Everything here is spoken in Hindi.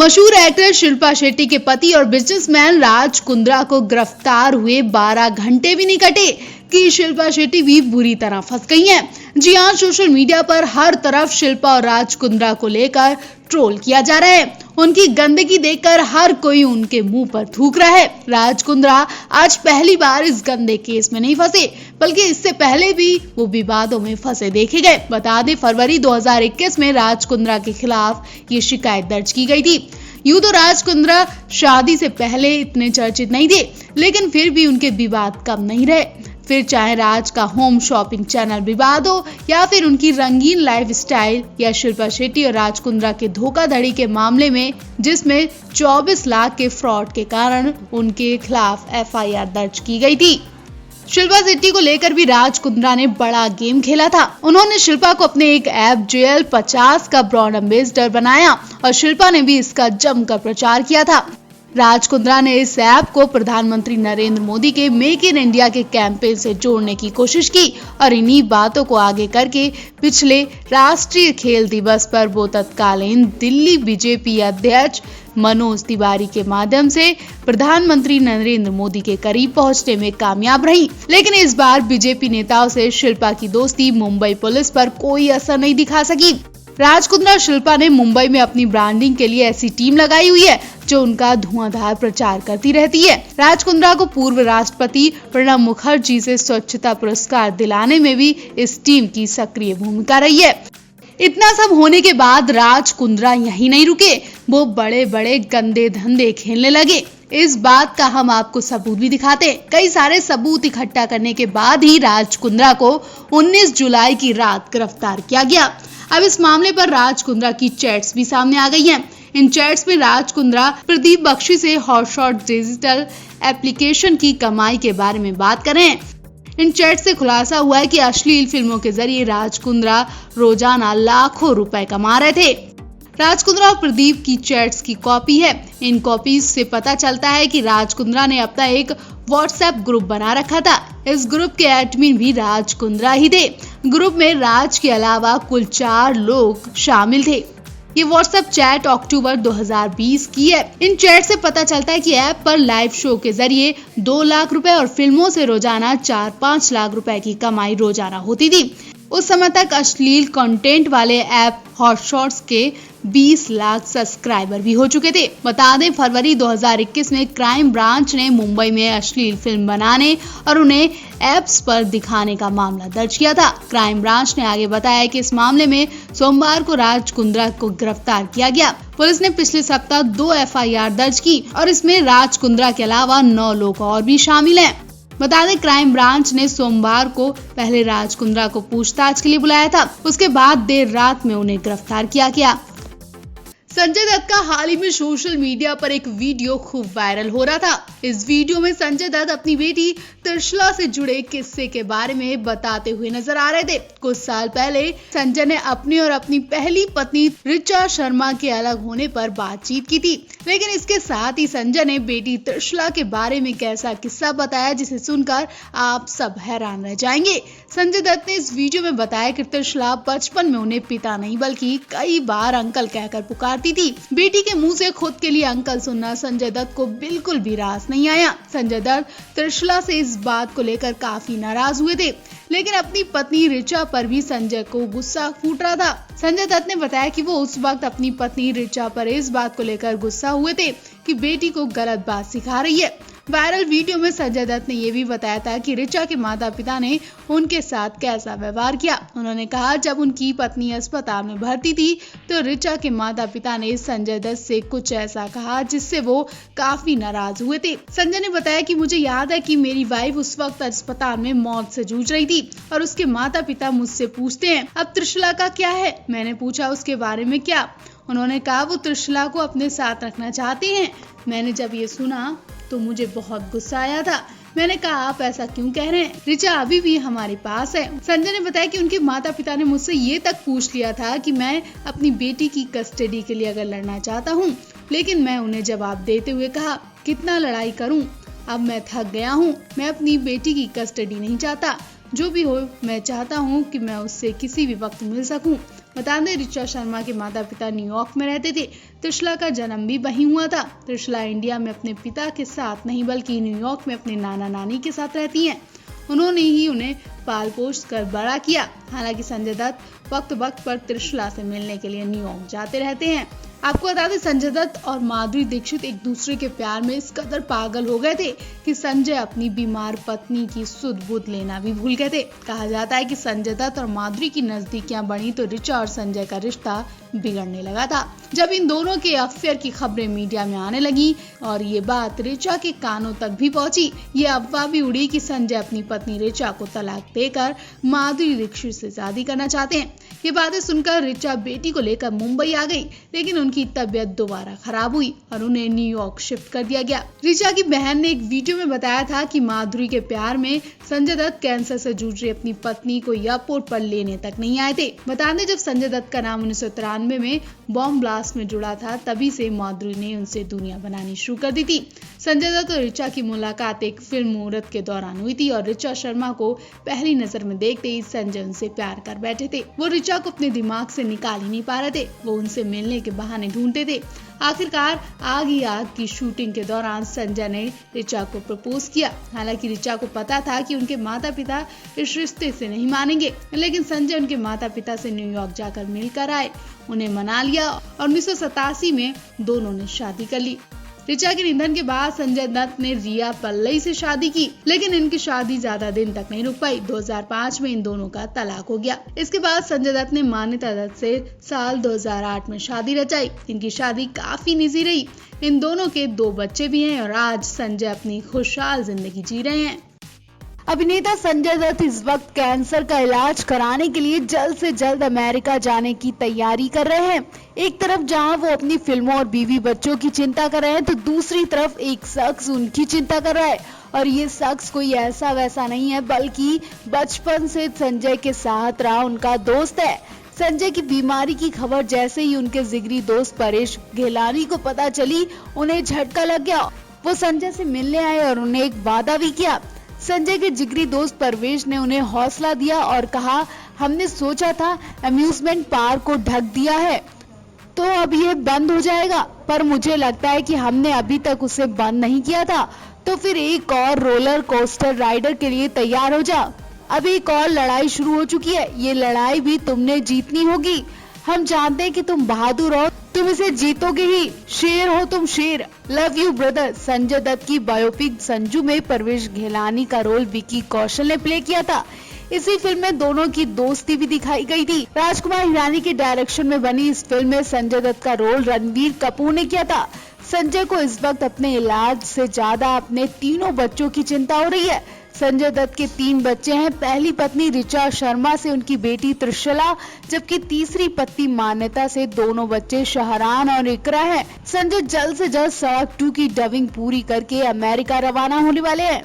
मशहूर एक्ट्रेस शिल्पा शेट्टी के पति और बिजनेसमैन राज कुंद्रा को गिरफ्तार हुए 12 घंटे भी नहीं कटे कि शिल्पा शेट्टी भी बुरी तरह फंस गई हैं। जी हां, सोशल मीडिया पर हर तरफ शिल्पा और राज कुंद्रा को लेकर ट्रोल किया जा रहा है। उनकी गंदगी देखकर हर कोई उनके मुंह पर थूक रहा है। राज कुंद्रा आज पहली बार इस गंदे केस में नहीं फंसे, बल्कि इससे पहले भी वो विवादों में फंसे देखे गए। बता दें, फरवरी 2021 में राज कुंद्रा के खिलाफ ये शिकायत दर्ज की गई थी। यूं तो राज कुंद्रा शादी से पहले इतने चर्चित नहीं थे, लेकिन फिर भी उनके विवाद कम नहीं रहे। फिर चाहे राज का होम शॉपिंग चैनल विवाद हो, या फिर उनकी रंगीन लाइफस्टाइल, या शिल्पा शेट्टी और राज कुंद्रा के धोखाधड़ी के मामले में जिसमें 24 लाख के फ्रॉड के कारण उनके खिलाफ FIR दर्ज की गई थी। शिल्पा शेट्टी को लेकर भी राज कुंद्रा ने बड़ा गेम खेला था। उन्होंने शिल्पा को अपने एक ऐप JL50 का ब्रांड एम्बेसडर बनाया और शिल्पा ने भी इसका जमकर प्रचार किया था। राज कुंद्रा ने इस ऐप को प्रधानमंत्री नरेंद्र मोदी के मेक इन इंडिया के कैंपेन से जोड़ने की कोशिश की और इन्हीं बातों को आगे करके पिछले राष्ट्रीय खेल दिवस पर वो तत्कालीन दिल्ली बीजेपी अध्यक्ष मनोज तिवारी के माध्यम से प्रधानमंत्री नरेंद्र मोदी के करीब पहुंचने में कामयाब रही। लेकिन इस बार बीजेपी नेताओं से शिल्पा की दोस्ती मुंबई पुलिस पर कोई असर नहीं दिखा सकी। राज कुंद्रा और शिल्पा ने मुंबई में अपनी ब्रांडिंग के लिए ऐसी टीम लगाई हुई है जो उनका धुआंधार प्रचार करती रहती है। राज कुंद्रा को पूर्व राष्ट्रपति प्रणब मुखर्जी से स्वच्छता पुरस्कार दिलाने में भी इस टीम की सक्रिय भूमिका रही है। इतना सब होने के बाद राज कुंद्रा यहीं नहीं रुके, वो बड़े बड़े गंदे धंधे खेलने लगे। इस बात का हम आपको सबूत भी दिखाते हैं। कई सारे सबूत इकट्ठा करने के बाद ही राज कुंद्रा को 19 जुलाई की रात गिरफ्तार किया गया। अब इस मामले पर राज कुंद्रा की चैट्स भी सामने आ गई हैं। इन चैट्स में राज कुंद्रा प्रदीप बख्शी से हॉटशॉट डिजिटल एप्लीकेशन की कमाई के बारे में बात कर रहे हैं। इन चैट से खुलासा हुआ है कि अश्लील फिल्मों के जरिए राज कुंद्रा रोजाना लाखों रुपए कमा रहे थे। राज कुंद्रा और प्रदीप की चैट्स की कॉपी है। इन कॉपीज से पता चलता है कि राज कुंद्रा ने अपना एक व्हाट्सएप ग्रुप बना रखा था। इस ग्रुप के एडमिन भी राज कुंद्रा ही थे। ग्रुप में राज के अलावा कुल 4 लोग शामिल थे। ये व्हाट्सएप चैट अक्टूबर 2020 की है। इन चैट से पता चलता है कि ऐप पर लाइव शो के जरिए 2 लाख रुपए और फिल्मों से रोजाना 4-5 लाख रुपए की कमाई रोजाना होती थी। उस समय तक अश्लील कंटेंट वाले ऐप हॉटशॉट्स के 20 लाख सब्सक्राइबर भी हो चुके थे। बता दें, फरवरी 2021 में क्राइम ब्रांच ने मुंबई में अश्लील फिल्म बनाने और उन्हें ऐप्स पर दिखाने का मामला दर्ज किया था। क्राइम ब्रांच ने आगे बताया कि इस मामले में सोमवार को राज कुंद्रा को गिरफ्तार किया गया। पुलिस ने पिछले सप्ताह 2 FIR दर्ज की और इसमें राज कुंद्रा के अलावा 9 लोग और भी शामिल हैं। बता दें, क्राइम ब्रांच ने सोमवार को पहले राज कुंद्रा को पूछताछ के लिए बुलाया था। उसके बाद देर रात में उन्हें गिरफ्तार किया गया। संजय दत्त का हाल ही में सोशल मीडिया पर एक वीडियो खूब वायरल हो रहा था। इस वीडियो में संजय दत्त अपनी बेटी त्रिशला से जुड़े किस्से के बारे में बताते हुए नजर आ रहे थे। कुछ साल पहले संजय ने अपनी और अपनी पहली पत्नी ऋचा शर्मा के अलग होने पर बातचीत की थी, लेकिन इसके साथ ही संजय ने बेटी त्रिशला के बारे में एक ऐसा किस्सा बताया जिसे सुनकर आप सब हैरान रह जाएंगे। संजय दत्त ने इस वीडियो में बताया कि त्रिशला बचपन में उन्हें पिता नहीं बल्कि कई बार अंकल कहकर पुकारती थी। बेटी के मुंह से खुद के लिए अंकल सुनना संजय दत्त को बिल्कुल भी रास नहीं आया। संजय दत्त त्रिशला से इस बात को लेकर काफी नाराज हुए थे, लेकिन अपनी पत्नी ऋचा पर भी संजय को गुस्सा फूट रहा था। संजय दत्त ने बताया कि वो उस वक्त अपनी पत्नी ऋचा पर इस बात को लेकर गुस्सा हुए थे कि बेटी को गलत बात सिखा रही है। वायरल वीडियो में संजय दत्त ने यह भी बताया था कि ऋचा के माता पिता ने उनके साथ कैसा व्यवहार किया। उन्होंने कहा, जब उनकी पत्नी अस्पताल में भर्ती थी तो ऋचा के माता पिता ने संजय दत्त से कुछ ऐसा कहा जिससे वो काफी नाराज हुए थे। संजय ने बताया कि मुझे याद है कि मेरी वाइफ उस वक्त अस्पताल में मौत से जूझ रही थी और उसके माता पिता मुझसे पूछते हैं, अब त्रिशला का क्या है? मैंने पूछा, उसके बारे में क्या? उन्होंने कहा, वो त्रिशला को अपने साथ रखना चाहते हैं। मैंने जब ये सुना तो मुझे बहुत गुस्सा आया था। मैंने कहा, आप ऐसा क्यों कह रहे हैं? ऋचा अभी भी हमारे पास है। संजय ने बताया कि उनके माता पिता ने मुझसे ये तक पूछ लिया था कि मैं अपनी बेटी की कस्टडी के लिए अगर लड़ना चाहता हूँ, लेकिन मैं उन्हें जवाब देते हुए कहा, कितना लड़ाई करूँ, अब मैं थक गया हूँ, मैं अपनी बेटी की कस्टडी नहीं चाहता। जो भी हो, मैं चाहता हूँ कि मैं उससे किसी भी वक्त मिल सकूं। बता दें, ऋचा शर्मा के माता पिता न्यूयॉर्क में रहते थे। त्रिशला का जन्म भी वहीं हुआ था। त्रिशला इंडिया में अपने पिता के साथ नहीं बल्कि न्यूयॉर्क में अपने नाना नानी के साथ रहती हैं। उन्होंने ही उन्हें पाल पोस कर बड़ा किया। हालांकि संजय दत्त वक्त वक्त पर त्रिशला से मिलने के लिए न्यूयॉर्क जाते रहते हैं। आपको बता दें, संजय दत्त और माधुरी दीक्षित एक दूसरे के प्यार में इस कदर पागल हो गए थे कि संजय अपनी बीमार पत्नी की सुध बुध लेना भी भूल गए थे। कहा जाता है कि संजय दत्त और माधुरी की नजदीकियां बढ़ी तो ऋचा और संजय का रिश्ता बिगड़ने लगा था। जब इन दोनों के अफेयर की खबरें मीडिया में आने लगी और ये बात ऋचा के कानों तक भी पहुंची, ये अफवाह भी उड़ी कि संजय अपनी पत्नी ऋचा को तलाक देकर माधुरी दीक्षित से शादी करना चाहते हैं। ये बातें सुनकर ऋचा बेटी को लेकर मुंबई आ गई, लेकिन उनकी तबीयत दोबारा खराब हुई और उन्हें न्यूयॉर्क शिफ्ट कर दिया गया। ऋचा की बहन ने एक वीडियो में बताया था कि माधुरी के प्यार में संजय दत्त कैंसर से जूझ रही अपनी पत्नी को एयरपोर्ट पर लेने तक नहीं आए थे। बता दें, जब संजय दत्त का नाम 1993 में बॉम्ब ब्लास्ट में जुड़ा था, तभी से माधुरी ने उनसे दुनिया बनानी शुरू कर दी थी। संजय दत्त और ऋचा की मुलाकात एक फिल्म मुहूर्त के दौरान हुई थी और ऋचा शर्मा को पहली नजर में देखते ही संजय उनसे प्यार कर बैठे थे। वो ऋचा को अपने दिमाग से निकाल ही नहीं पा रहे थे। वो उनसे मिलने के बहाने ढूंढते थे। आखिरकार आग ही आग की शूटिंग के दौरान संजय ने ऋचा को प्रपोज किया। हालांकि ऋचा को पता था कि उनके माता पिता इस रिश्ते से नहीं मानेंगे, लेकिन संजय उनके माता पिता से न्यूयॉर्क जाकर मिलकर आए, उन्हें मना लिया और 1987 में दोनों ने शादी कर ली। ऋचा के निधन के बाद संजय दत्त ने रिया पल्लई से शादी की, लेकिन इनकी शादी ज्यादा दिन तक नहीं रुक पाई। 2005 में इन दोनों का तलाक हो गया। इसके बाद संजय दत्त ने मान्यता दत्त से साल 2008 में शादी रचाई। इनकी शादी काफी निजी रही। इन दोनों के 2 बच्चे भी हैं और आज संजय अपनी खुशहाल जिंदगी जी रहे हैं। अभिनेता संजय दत्त इस वक्त कैंसर का इलाज कराने के लिए जल्द से जल्द अमेरिका जाने की तैयारी कर रहे हैं। एक तरफ जहां वो अपनी फिल्मों और बीवी बच्चों की चिंता कर रहे हैं, तो दूसरी तरफ एक शख्स उनकी चिंता कर रहा है। और ये शख्स कोई ऐसा वैसा नहीं है, बल्कि बचपन से संजय के साथ रहा उनका दोस्त है। संजय की बीमारी की खबर जैसे ही उनके जिगरी दोस्त परेश घेलानी को पता चली, उन्हें झटका लग गया। वो संजय से मिलने आए और उन्हें एक वादा भी किया। संजय के जिगरी दोस्त परवेश ने उन्हें हौसला दिया और कहा, हमने सोचा था अम्यूजमेंट पार्क को ढक दिया है तो अब ये बंद हो जाएगा, पर मुझे लगता है कि हमने अभी तक उसे बंद नहीं किया था, तो फिर एक और रोलर कोस्टर राइडर के लिए तैयार हो जा। अब एक और लड़ाई शुरू हो चुकी है, ये लड़ाई भी तुमने जीतनी होगी। हम जानते हैं कि तुम बहादुर हो, तुम इसे जीतोगे ही। शेर हो तुम, शेर। Love you brother. Sanjay Dutt की बायोपिक संजू में परवेश घेलानी का रोल विकी कौशल ने प्ले किया था। इसी फिल्म में दोनों की दोस्ती भी दिखाई गई थी। राजकुमार हिरानी के डायरेक्शन में बनी इस फिल्म में संजय दत्त का रोल रणवीर कपूर ने किया था। संजय को इस वक्त अपने इलाज से ज्यादा अपने तीनों बच्चों की चिंता हो रही है। संजय दत्त के 3 बच्चे हैं। पहली पत्नी ऋचा शर्मा से उनकी बेटी त्रिशला, जबकि तीसरी पत्नी मान्यता से दोनों बच्चे शहरान और इकरा हैं। संजय जल्द से जल्द सड़क 2 की डबिंग पूरी करके अमेरिका रवाना होने वाले हैं।